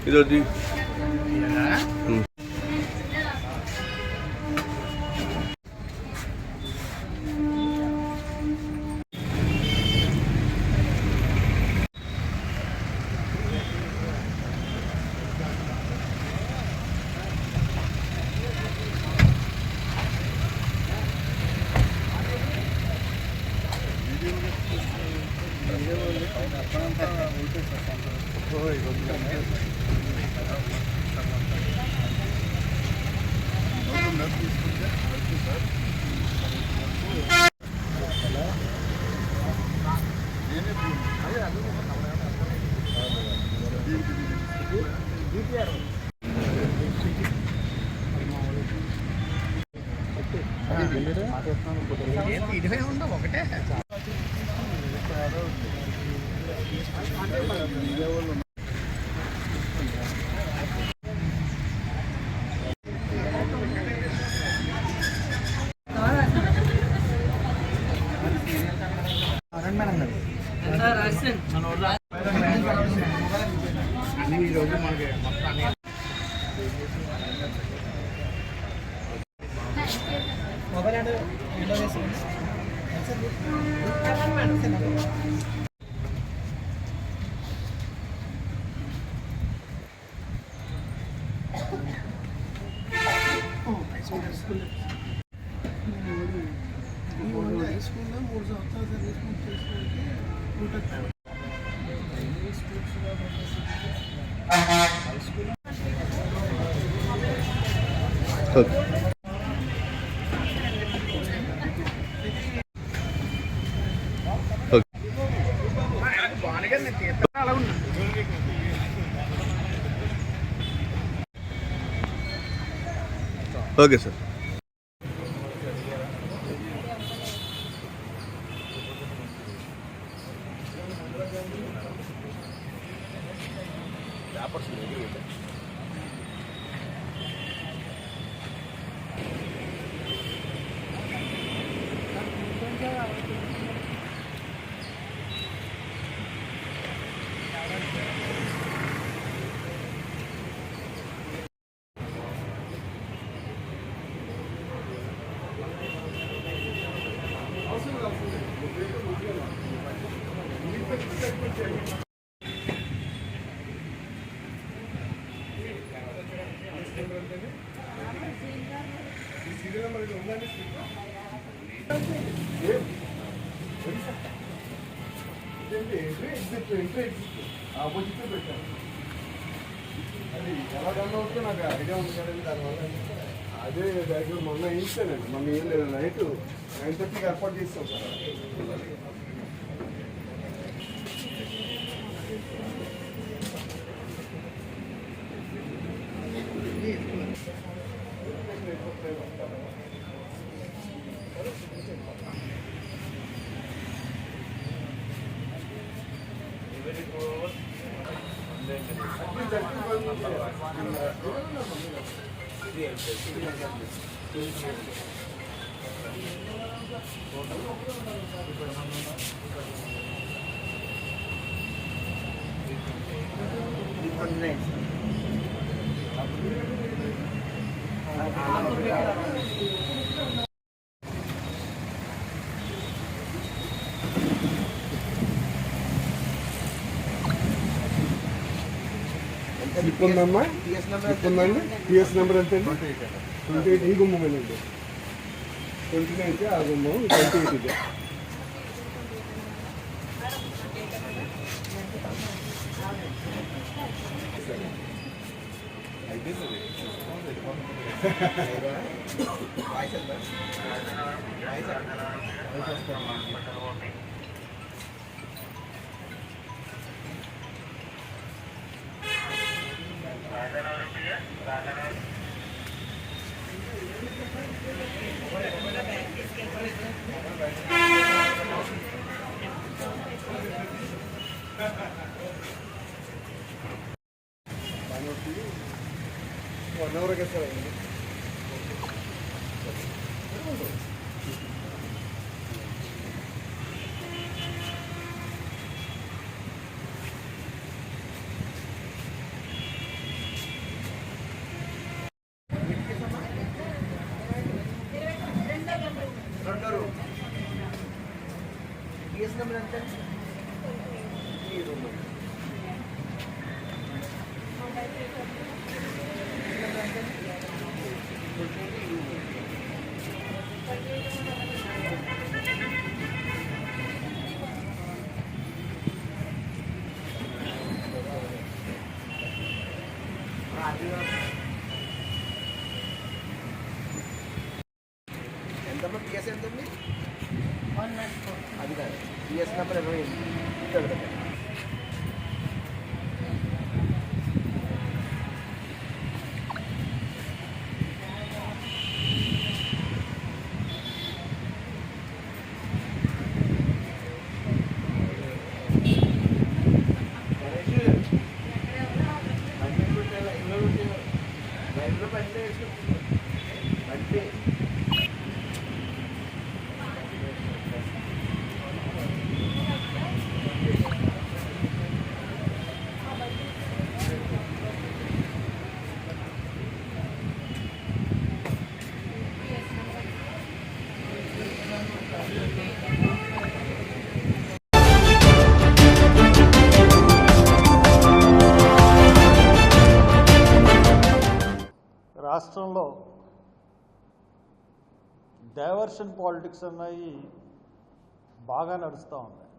ఇది ఒకటే ఈరోజు మనకి మొబైల్ అంటే స్కూల్లో 3 సంవత్సరాలు సర్వీస్ చేసుకుంటే ఓకే సార్. ఆపోజిట్ పెట్టాను అది ఎలా రన్ అవుతుందో నాకు ఐడియా ఉంది కదండి. దానివల్ల అదే దగ్గర మొన్న వేయించానండి. మొన్న ఏం లేదు, నైట్ 9:30కి ఏర్పాటు చేస్తాం సార్. స్లిప్ ఉందమ్మా, స్లిప్ ఉందండి. టీఎస్ నెంబర్ ఎంత అండి? 28. ఈ గుమ్మమేనండి. 29 ఆ గుమ్మం, 28 ಇದೆ. అయితే వరకు సార్ ఈ రూమ్ ఎంతమ్మా పిఎస్ ఎంత ఉంది? అది కాదు పిఎస్ నెంబర్ 28 రాష్ట్రంలో డైవర్షన్ పాలిటిక్స్ అన్నవి బాగా నడుస్తూ ఉన్నాయి.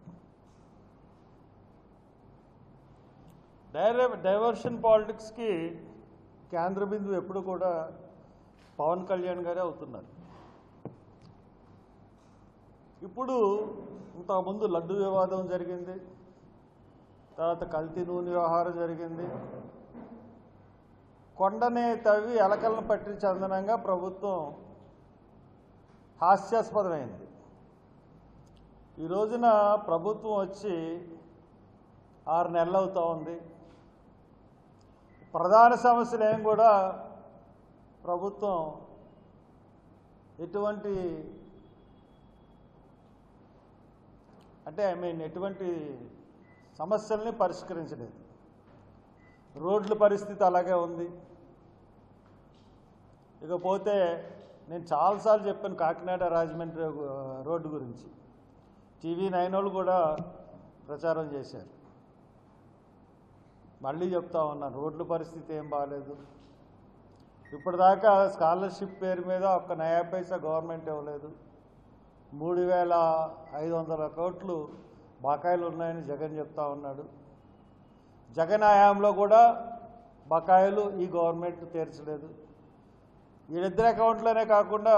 డైవర్షన్ పాలిటిక్స్కి కేంద్ర బిందువు ఎప్పుడు కూడా పవన్ కళ్యాణ్ గారే అవుతున్నారు. ఇప్పుడు ఇంతకుముందు లడ్డు వివాదం జరిగింది, తర్వాత కల్తీ నూనె వ్యవహారం జరిగింది. కొండనే తవ్వి ఎలకలను పట్టి చందనంగా ప్రభుత్వం హాస్యాస్పదమైంది. ఈ రోజున ప్రభుత్వం వచ్చి 6 నెలలు అవుతూ ఉంది. ప్రధాన సమస్యలు ఏం కూడా ప్రభుత్వం ఎటువంటి ఎటువంటి సమస్యల్ని పరిష్కరించలేదు. రోడ్ల పరిస్థితి అలాగే ఉంది. ఇకపోతే నేను చాలాసార్లు చెప్పాను కాకినాడ రాజమండ్రి రోడ్డు గురించి. TV9 వాళ్ళు కూడా ప్రచారం చేశారు. మళ్ళీ చెప్తా ఉన్నాను, రోడ్ల పరిస్థితి ఏం బాగాలేదు. ఇప్పటిదాకా స్కాలర్షిప్ పేరు మీద ఒక్క నయా పైసా గవర్నమెంట్ ఇవ్వలేదు. 3,500 కోట్లు బకాయిలు ఉన్నాయని జగన్ చెప్తా ఉన్నాడు. జగన్ హయాంలో కూడా బకాయిలు ఈ గవర్నమెంట్ తీర్చలేదు. వీళ్ళిద్దరి అకౌంట్లోనే కాకుండా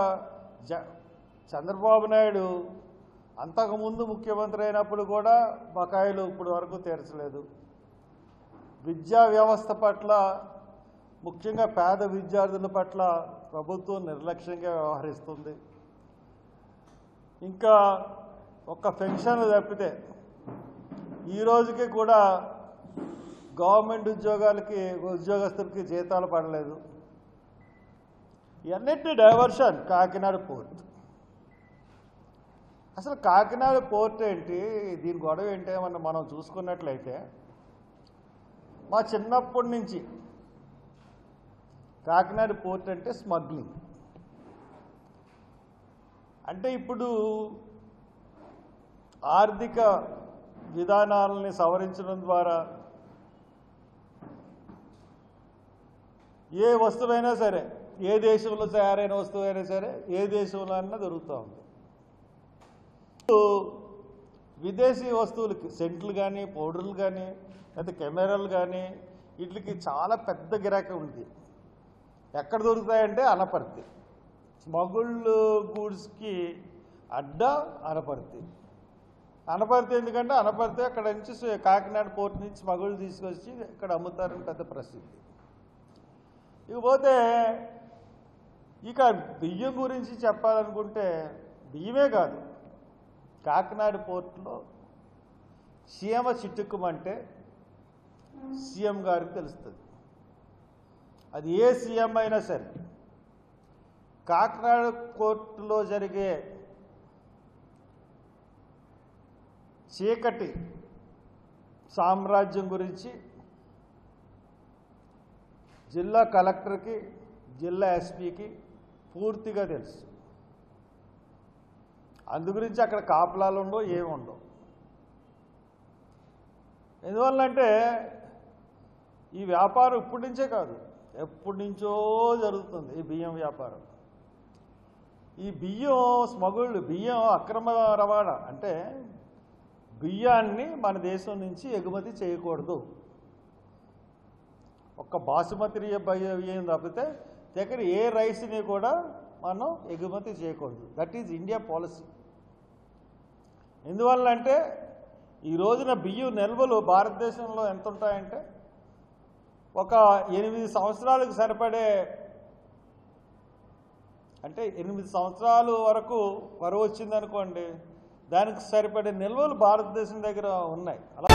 చంద్రబాబు నాయుడు అంతకుముందు ముఖ్యమంత్రి అయినప్పుడు కూడా బకాయిలు ఇప్పుడు వరకు తీర్చలేదు. విద్యా వ్యవస్థ పట్ల, ముఖ్యంగా పేద విద్యార్థుల పట్ల ప్రభుత్వం నిర్లక్ష్యంగా వ్యవహరిస్తుంది. ఇంకా ఒక్క పెన్షన్లు తప్పితే ఈ రోజుకి కూడా గవర్నమెంట్ ఉద్యోగస్తులకి జీతాలు పడలేదు. ఇవన్నిటి డైవర్షన్. కాకినాడ పోర్ట్, అసలు కాకినాడ పోర్ట్ ఏంటి, దీని గొడవ ఏంటి మనం చూసుకున్నట్లయితే, మా చిన్నప్పటి నుంచి కాకినాడ పోర్ట్ అంటే స్మగ్లింగ్. అంటే ఇప్పుడు ఆర్థిక విధానాలని సవరించడం ద్వారా ఏ వస్తువైనా సరే, ఏ దేశంలో తయారైన వస్తువైనా సరే, ఏ దేశంలో అన్నా దొరుకుతూ ఉంది. విదేశీ వస్తువులకి సెంట్లు కానీ, పౌడర్లు కానీ, లేకపోతే కెమెరాలు కానీ, వీటికి చాలా పెద్ద గిరాకీ ఉంది. ఎక్కడ దొరుకుతాయంటే అనపర్తి. స్మగుల్డ్ గూడ్స్కి అడ్డ అనపర్తి. అనపర్తి ఎందుకంటే అనపర్తి అక్కడ నుంచి కాకినాడ పోర్ట్ నుంచి స్మగుల్ తీసుకొచ్చి ఇక్కడ అమ్ముతారని పెద్ద ప్రసిద్ధి. ఇకపోతే ఇక బియ్యం గురించి చెప్పాలనుకుంటే, బియ్యమే కాదు, కాకినాడ పోర్టులో సీఎం చిట్టుకుమంటే సీఎం గారికి తెలుస్తుంది. అది ఏ సీఎం అయినా సరే కాకినాడ పోర్టులో జరిగే చీకటి సామ్రాజ్యం గురించి జిల్లా కలెక్టర్కి, జిల్లా ఎస్పీకి పూర్తిగా తెలుసు. అందు గురించి అక్కడ కాపలాలు ఉండవు, ఏముండవు. ఎందువల్లంటే ఈ వ్యాపారం ఇప్పటి నుంచే కాదు, ఎప్పటి నుంచో జరుగుతుంది ఈ బియ్యం వ్యాపారం. ఈ బియ్యం స్మగుళ్ళు, బియ్యం అక్రమ రవాణా, అంటే బియ్యాన్ని మన దేశం నుంచి ఎగుమతి చేయకూడదు. ఒక్క బాసుమతి బియ్యం తప్పితే దగ్గర ఏ రైస్ని కూడా మనం ఎగుమతి చేయకూడదు. That is India policy. ఎందువల్లంటే ఈ రోజున బియ్యం నిల్వలు భారతదేశంలో ఎంత ఉంటాయంటే ఒక 8 సంవత్సరాలకు సరిపడే, అంటే 8 సంవత్సరాల వరకు వరవ వచ్చిందనుకోండి, దానికి సరిపడే నిల్వలు భారతదేశం దగ్గర ఉన్నాయి. అలా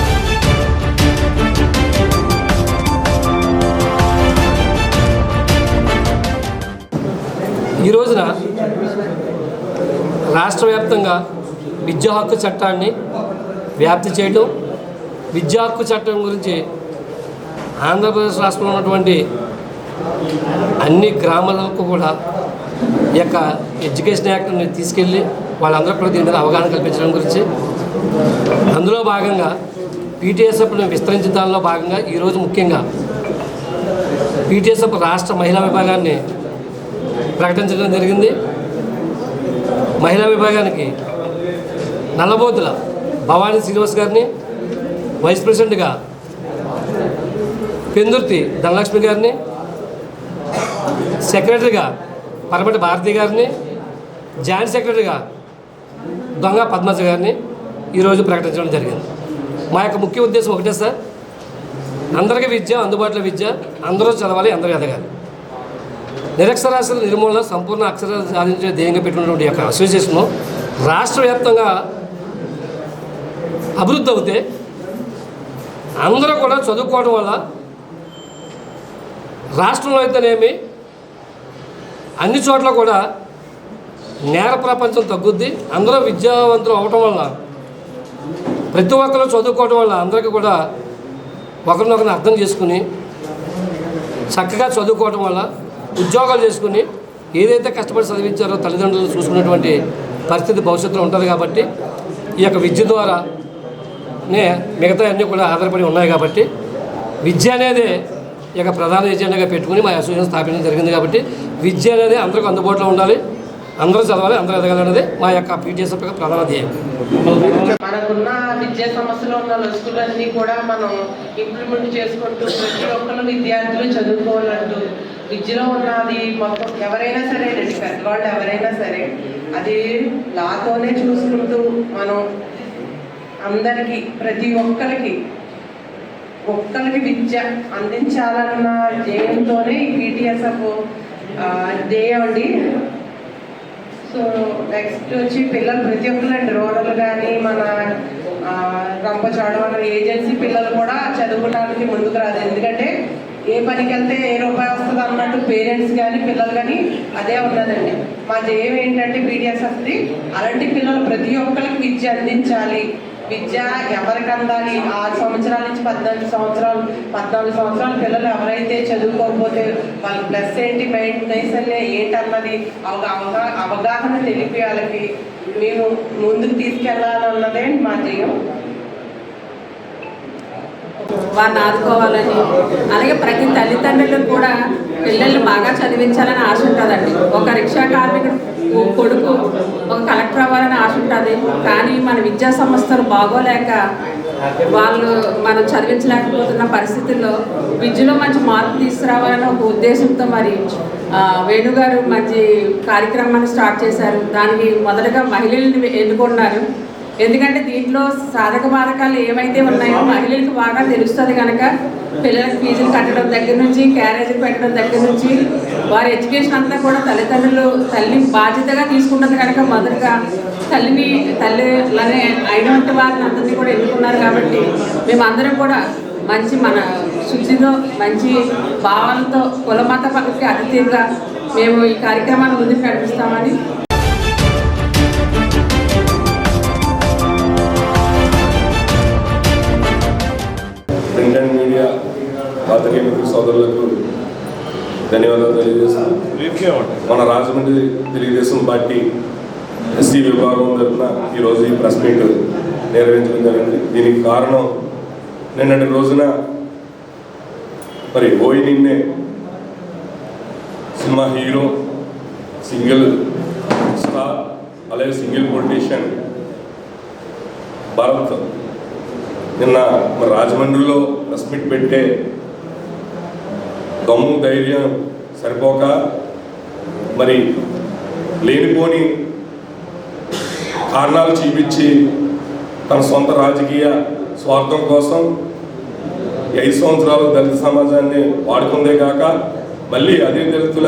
ఈ రోజున రాష్ట్ర వ్యాప్తంగా విద్యా హక్కు చట్టాన్ని వ్యాప్తి చేయడం, విద్యా హక్కు చట్టం గురించి ఆంధ్రప్రదేశ్ రాష్ట్రంలో ఉన్నటువంటి అన్ని గ్రామాలకు కూడా ఈ యొక్క ఎడ్యుకేషన్ యాక్ట్ని తీసుకెళ్ళి వాళ్ళందరూ కూడా దీని మీద అవగాహన కల్పించడం గురించి, అందులో భాగంగా పీటీఎస్ఎఫ్ను విస్తరించిన దానిలో భాగంగా ఈరోజు ముఖ్యంగా పీటీఎస్ఎఫ్ రాష్ట్ర మహిళా విభాగాన్ని ప్రకటించడం జరిగింది. మహిళా విభాగానికి నల్లబోతుల భవానీ శ్రీనివాస్ గారిని, వైస్ ప్రెసిడెంట్గా పెందుర్తి ధనలక్ష్మి గారిని, సెక్రటరీగా పరమటి భారతి గారిని, జాయింట్ సెక్రటరీగా దొంగ పద్మజ గారిని ఈరోజు ప్రకటించడం జరిగింది. మా యొక్క ముఖ్య ఉద్దేశం ఒకటే సార్, అందరికీ విద్య, అందుబాటులో విద్య, అందరూ చదవాలి, అందరూ ఎదగాలి. నిరక్షరాస్యత నిర్మూలన, సంపూర్ణ అక్షరాలు సాధించే ధ్యేయంగా పెట్టినటువంటి యొక్క అసోసియేషను రాష్ట్ర వ్యాప్తంగా అభివృద్ధి అవుతే అందరూ కూడా చదువుకోవడం వల్ల రాష్ట్రంలో అయితేనేమి అన్ని చోట్ల కూడా నేర ప్రపంచం తగ్గుద్ది. అందరూ విద్యావంతులు అవటం వల్ల, ప్రతి ఒక్కరు చదువుకోవడం వల్ల అందరికీ కూడా ఒకరినొకరిని అర్థం చేసుకుని చక్కగా చదువుకోవడం వల్ల ఉద్యోగాలు చేసుకుని ఏదైతే కష్టపడి చదివించారో తల్లిదండ్రులను చూసుకునేటువంటి పరిస్థితి భవిష్యత్తులో ఉంటుంది. కాబట్టి ఈ యొక్క విద్య ద్వారానే మిగతా అన్నీ కూడా ఆధారపడి ఉన్నాయి. కాబట్టి విద్య అనేది ఈ యొక్క ప్రధాన ఎజెండాగా పెట్టుకుని మా అసోసియేషన్ స్థాపించడం జరిగింది. కాబట్టి విద్య అనేది అందరికీ అందుబాటులో ఉండాలి, అందరూ చదవాలి, అందరూ ఎదగాలనేది మా యొక్క పీటీఎస్ఎఫ్ యొక్క ప్రధాన ధ్యేయం. మనకున్న విద్యా సమస్యలో ఉన్న లొసుకులన్నీ కూడా మనం ఇంప్లిమెంట్ చేసుకుంటూ ప్రతి ఒక్కరు విద్యార్థులు చదువుకోవాలంటూ విద్యలో ఉన్నది మొత్తం ఎవరైనా సరే, పెద్దవాళ్ళు ఎవరైనా సరే అది లాతోనే చూసుకుంటూ మనం అందరికీ ప్రతి ఒక్కరికి విద్య అందించాలన్న ధ్యేయంతోనే ఈ పీటీఎస్ఎఫ్ ధ్యేయం అండి. సో నెక్స్ట్ వచ్చి పిల్లలు ప్రతి ఒక్కరండి, రూరల్ కానీ మన రంపచోడవరం ఏజెన్సీ పిల్లలు కూడా చదువుకోవడానికి ముందుకు రాదు. ఎందుకంటే ఏ పనికి వెళ్తే ఏ రూపాయి వస్తుంది అన్నట్టు పేరెంట్స్ కానీ పిల్లలు కానీ అదే ఉన్నదండి. మా ధ్యేయం ఏంటంటే పీటీఎస్ఎఫ్ది అలాంటి పిల్లలు ప్రతి ఒక్కరికి విద్య అందించాలి. విద్య ఎవరికి అందాలి, 6 సంవత్సరాల నుంచి 14 సంవత్సరాల పిల్లలు ఎవరైతే చదువుకోకపోతే వాళ్ళ ప్లస్ ఏంటి, మైనస్ ఏంటన్నది అవగాహన తెలిపి వాళ్ళకి మేము ముందుకు తీసుకెళ్లాలన్నదే మా ధ్యేయం. వారిని ఆదుకోవాలని, అలాగే ప్రతి తల్లిదండ్రులకు కూడా పిల్లల్ని బాగా చదివించాలని ఆశ ఉంటుందండి. ఒక రిక్షా కార్మికుడు కొడుకు ఒక కలెక్టర్ అవ్వాలని ఆశ ఉంటుంది. కానీ మన విద్యా సంస్థలు బాగోలేక వాళ్ళు మనం చదివించలేకపోతున్న పరిస్థితుల్లో విద్యలో మంచి మార్పు తీసుకురావాలని ఒక ఉద్దేశంతో మరి వేణుగారు మంచి కార్యక్రమాన్ని స్టార్ట్ చేశారు. దానికి మొదటగా మహిళల్ని ఎన్నుకున్నారు. ఎందుకంటే దీంట్లో సాధక బాధకాలు ఏమైతే ఉన్నాయో మహిళలకు బాగా తెలుస్తుంది కనుక పిల్లలకు ఫీజులు కట్టడం దగ్గర నుంచి, క్యారేజీలు పెట్టడం దగ్గర నుంచి వారి ఎడ్యుకేషన్ అంతా కూడా తల్లి బాధ్యతగా తీసుకుంటుంది కనుక మొదటగా తల్లినే అయినటువంటి వారిని అందరినీ కూడా ఎన్నుకున్నారు. కాబట్టి మేమందరం కూడా మంచి మన శుద్ధితో, మంచి భావాలతో, కులమత పక్కకి అతిథిగా మేము ఈ కార్యక్రమాన్ని ముందుకు నడిపిస్తామని ప్రింట్ అండ్ మీడియా పాత్రికేయ మిత్రుల సోదరులకు ధన్యవాదాలు తెలియజేస్తున్నాను. మన రాజమండ్రి తెలుగుదేశం పార్టీ ఎస్సీ విభాగం తరఫున ఈరోజు ఈ ప్రెస్ మీట్ నిర్వహించడం జరిగింది. దీనికి కారణం నిన్నటి రోజున మరి ఓయి నిన్నే సినిమా హీరో, సింగిల్ స్టార్, అలాగే సింగిల్ పొలిటీషియన్ భరత్ నిన్న మరి రాజమండ్రిలో ప్రెస్ మీట్ పెట్టే దమ్ము ధైర్యం సరిపోక మరి లేనిపోని కారణాలు చూపించి తన సొంత రాజకీయ స్వార్థం కోసం 5 సంవత్సరాలు దళిత సమాజాన్ని వాడుకుందే కాక మళ్ళీ అదే దళితుల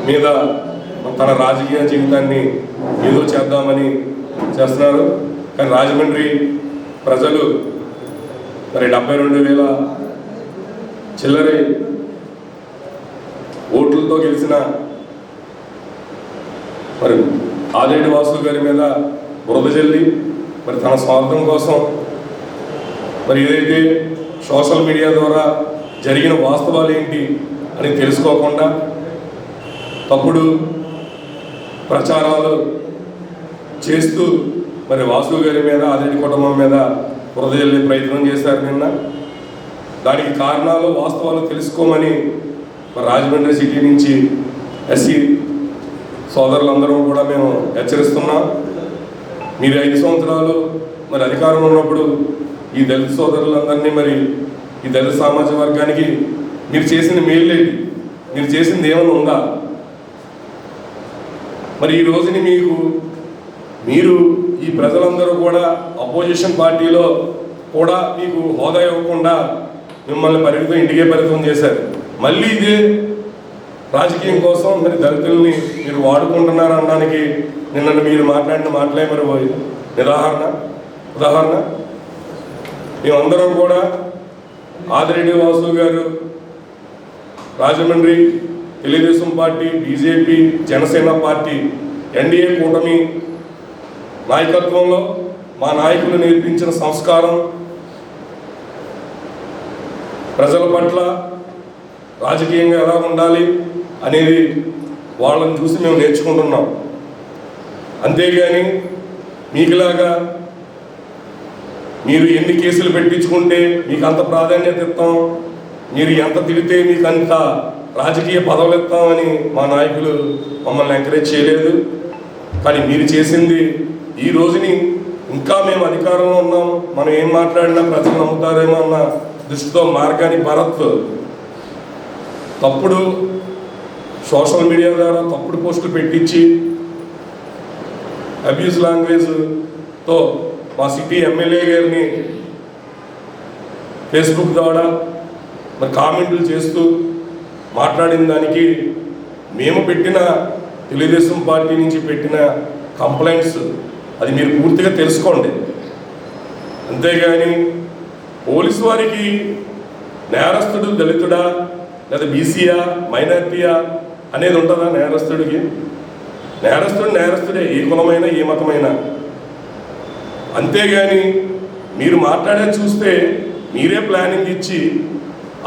మీద తన రాజకీయ జీవితాన్ని ఏదో చేద్దామని చేస్తున్నారు. కానీ రాజమండ్రి ప్రజలు మరి 72,000 చిల్లరే ఓట్లతో గెలిచిన మరి ఆదిరెడ్డి వాసు గారి మీద బురద జల్లి మరి తన స్వార్థం కోసం మరి ఏదైతే సోషల్ మీడియా ద్వారా జరిగిన వాస్తవాలు ఏంటి అని తెలుసుకోకుండా తప్పుడు ప్రచారాలు చేస్తూ మరి వాసు గారి మీద ఆదిరెడ్డి కుటుంబం మీద బురద జల్లే ప్రయత్నం చేశారు నిన్న. దానికి కారణాలు వాస్తవాలు తెలుసుకోమని మరి రాజమండ్రి సిటీ నుంచి ఎస్సీ సోదరులందరూ కూడా మేము హెచ్చరిస్తున్నాం. మీరు 5 సంవత్సరాలు మరి అధికారంలో ఉన్నప్పుడు ఈ దళిత సోదరులందరినీ మరి ఈ దళిత సామాజిక వర్గానికి మీరు చేసిన మేలేంటి, మీరు చేసింది ఏమైనా ఉందా? మరి ఈ రోజుని మీరు ఈ ప్రజలందరూ కూడా అపోజిషన్ పార్టీలో కూడా మీకు హోదా ఇవ్వకుండా మిమ్మల్ని ఇంటికే పరిమితం చేశారు. మళ్ళీ ఇదే రాజకీయం కోసం మరి దళితుల్ని మీరు వాడుకుంటున్నారు అనడానికి నిన్న మీరు మాట్లాడిన మాటలే మరి ఉదాహరణ. మేమందరం కూడా ఆదిరెడ్డి వాసు గారు Rajahmundry Telugu Desam party, BJP, Janasena party NDA కూటమి నాయకత్వంలో మా నాయకులు నేర్పించిన సంస్కారం, ప్రజల పట్ల రాజకీయంగా ఎలా ఉండాలి అనేది వాళ్ళని చూసి మేము నేర్చుకుంటున్నాం. అంతేగాని మీకులాగా మీరు ఎన్ని కేసులు పెట్టించుకుంటే మీకు అంత ప్రాధాన్యత ఇస్తాం, మీరు ఎంత తిడితే మీకు అంత రాజకీయ పదవులు ఇస్తామని మా నాయకులు మమ్మల్ని ఎంకరేజ్ చేయలేదు. కానీ మీరు చేసింది ఈ రోజుని ఇంకా మేము అధికారంలో ఉన్నాం, మనం ఏం మాట్లాడినా ప్రజలు నమ్ముతారేమో అన్న దృష్టితో మార్గాన్ని భరత్ తప్పుడు సోషల్ మీడియా ద్వారా తప్పుడు పోస్టులు పెట్టించి అబ్యూస్ లాంగ్వేజ్తో మా సిటీ ఎమ్మెల్యే గారిని ఫేస్బుక్ ద్వారా మరి కామెంట్లు చేస్తూ మాట్లాడిన దానికి మేము పెట్టిన తెలుగుదేశం పార్టీ నుంచి పెట్టిన కంప్లైంట్స్ అది మీరు పూర్తిగా తెలుసుకోండి. అంతేగాని పోలీసు వారికి నేరస్తుడు దళితుడా లేదా బీసీయా మైనారిటీయా అనేది ఉంటుందా? నేరస్తుడికి నేరస్తుడే, ఏ కులమైనా ఏ మతమైనా. అంతేగాని మీరు మాట్లాడేది చూస్తే మీరే ప్లానింగ్ ఇచ్చి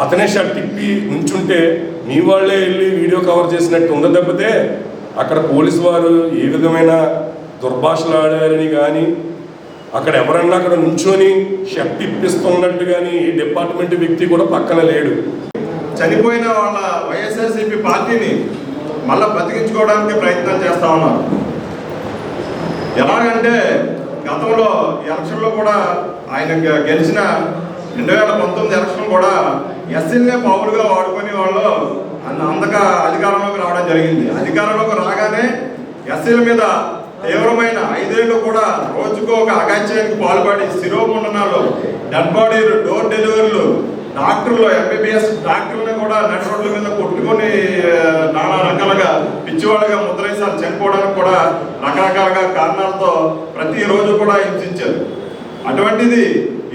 అతనే షర్ట్ తిప్పి నుంచుంటే మీ వాళ్ళే వెళ్ళి వీడియో కవర్ చేసినట్టు ఉంద తప్పితే అక్కడ పోలీసు వారు ఏ విధమైన దుర్భాషలు ఆడారని కానీ అక్కడ ఎవరన్నా అక్కడ నుంచొని షర్ట్ తిప్పిస్తున్నట్టు కానీ ఈ డిపార్ట్మెంట్ వ్యక్తి కూడా పక్కన లేడు. చనిపోయిన వాళ్ళ వైఎస్ఆర్సీపీ పార్టీని మళ్ళీ బతికించుకోవడానికి ప్రయత్నం చేస్తూ ఉన్నారు. ఎలాగంటే గతంలో ఎలక్షన్లో కూడా ఆయన గెలిచిన 2019 ఎలక్షన్ కూడా ఎస్సీలనే పౌరులుగా వాడుకునే వాళ్ళు అంతగా అధికారంలోకి రావడం జరిగింది. అధికారంలోకి రాగానే ఎస్సీల మీద తీవ్రమైన 5 ఏళ్ళు కూడా రోజుకు ఒక అగాత్యానికి పాల్పడి శిరోముండనాలు, డెడ్ బాడీలు, డోర్ డెలివరీలు, డాక్టర్లు, ఎంబీబీఎస్ డాక్టర్లని కూడా నడి రోడ్ల మీద కొట్టుకొని నానా రకాలుగా పిచ్చివాళ్ళగా ముద్రేసాలు చనిపోవడానికి కూడా రకరకాలుగా కారణాలతో ప్రతిరోజు కూడా హింసించారు. అటువంటిది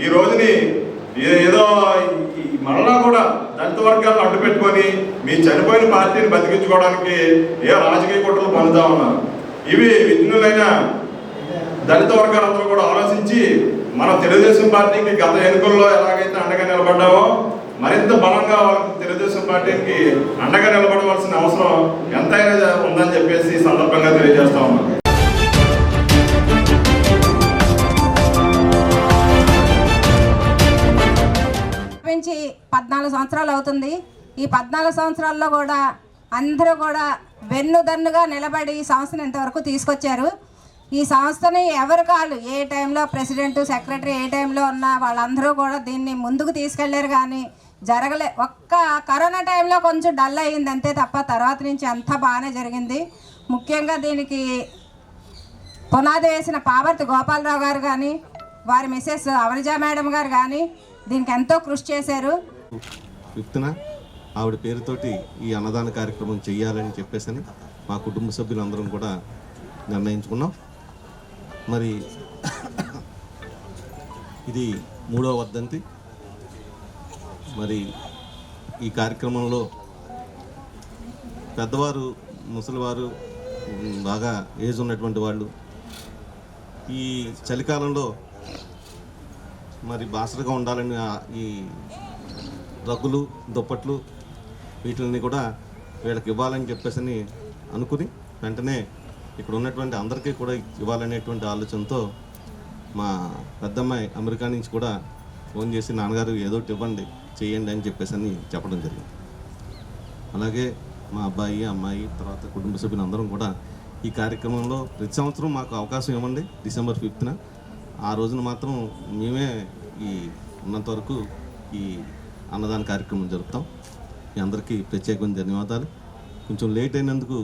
ఈ రోజుని ఏదో మరలా కూడా దళిత వర్గాలను అడ్డు పెట్టుకొని మీ చనిపోయిన పార్టీని బతికించుకోవడానికి ఏ రాజకీయ కుట్రలు పొందుతా ఉన్నారు. ఇవి విఘ్నులైన దళిత వర్గాలందరూ కూడా ఆలోచించి మన తెలుగుదేశం పార్టీకి గత ఎన్నికల్లో ఎలాగైతే అండగా నిలబడ్డామో మరింత బలంగా వాళ్ళకి తెలుగుదేశం పార్టీకి అండగా నిలబడవలసిన అవసరం ఎంతైనా ఉందని చెప్పేసి ఈ సందర్భంగా తెలియజేస్తా ఉన్నాం. 14 సంవత్సరాలు అవుతుంది. ఈ 14 సంవత్సరాల్లో కూడా అందరూ కూడా వెన్నుదన్నుగా నిలబడి ఈ సంస్థను ఇంతవరకు తీసుకొచ్చారు. ఈ సంస్థని ఎవరి కాళ్ళు ఏ టైంలో ప్రెసిడెంట్ సెక్రటరీ ఏ టైంలో ఉన్నా వాళ్ళందరూ కూడా దీన్ని ముందుకు తీసుకెళ్లారు. కానీ ఒక్క కరోనా టైంలో కొంచెం డల్ అయ్యింది అంతే తప్ప తర్వాత నుంచి అంతా బాగానే జరిగింది. ముఖ్యంగా దీనికి పునాది వేసిన పావర్తి గోపాలరావు గారు కానీ వారి మిసెస్ అవనిజా మేడం గారు కానీ దీనికి ఎంతో కృషి చేశారు. విత్తన ఆవిడ పేరుతోటి ఈ అన్నదాన కార్యక్రమం చేయాలని చెప్పేసి మా కుటుంబ సభ్యులందరం కూడా నిర్ణయించుకున్నాం. మరి ఇది 3వ వర్ధంతి. మరి ఈ కార్యక్రమంలో పెద్దవారు, ముసలివారు, బాగా ఏజ్ ఉన్నటువంటి వాళ్ళు ఈ చలికాలంలో మరి బాసరగా ఉండాలని ఈ రగ్గులు, దుప్పట్లు వీటిని కూడా వీళ్ళకి ఇవ్వాలని చెప్పేసి అనుకుని వెంటనే ఇక్కడ ఉన్నటువంటి అందరికీ కూడా ఇవ్వాలనేటువంటి ఆలోచనతో మా పెద్దమ్మాయి అమెరికా నుంచి కూడా ఫోన్ చేసి నాన్నగారు ఏదో ఇవ్వండి చేయండి అని చెప్పేసి చెప్పడం జరిగింది. అలాగే మా అబ్బాయి, అమ్మాయి, తర్వాత కుటుంబ సభ్యులు అందరం కూడా ఈ కార్యక్రమంలో ప్రతి సంవత్సరం మాకు అవకాశం ఇవ్వండి. డిసెంబర్ 5న ఆ రోజున మాత్రం మేమే ఈ ఉన్నంత వరకు ఈ అన్నదాన కార్యక్రమం జరుపుతాం. మీ అందరికీ ప్రత్యేకమైన ధన్యవాదాలు. కొంచెం లేట్ అయినందుకు